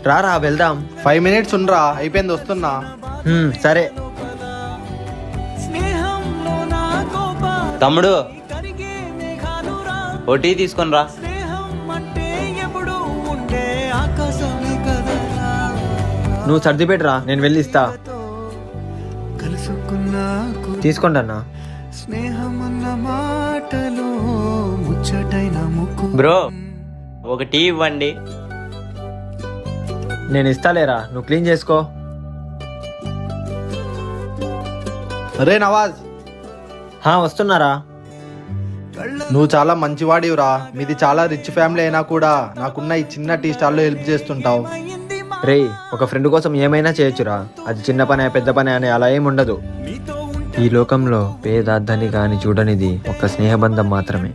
రారా వెళ్దాం. 5 minutes ఉండరా, అయిపోయింది, వస్తున్నా. సరే. తమ్ముడు ఓ టీ తీసుకొని రా. నువ్వు సర్ది పెట్టరా, నేను వెళ్ళి ఇస్తా. తీసుకోండి అన్న. బ్రో ఒక టీ ఇవ్వండి. నేను ఇస్తాలేరా, నువ్వు క్లీన్ చేసుకో. అరే నవాజ్, వస్తున్నారా? నువ్వు చాలా మంచివాడివిరా. మీది చాలా రిచ్ ఫ్యామిలీ అయినా కూడా నాకున్న ఈ చిన్న టీ స్టాల్లో హెల్ప్ చేస్తుంటావు. రే, ఒక ఫ్రెండ్ కోసం ఏమైనా చేయొచ్చురా. అది చిన్న పని పెద్ద పని అని అలా ఏమి ఉండదు. ఈ లోకంలో పేద ధనిక అని చూడనిది ఒక స్నేహబంధం మాత్రమే.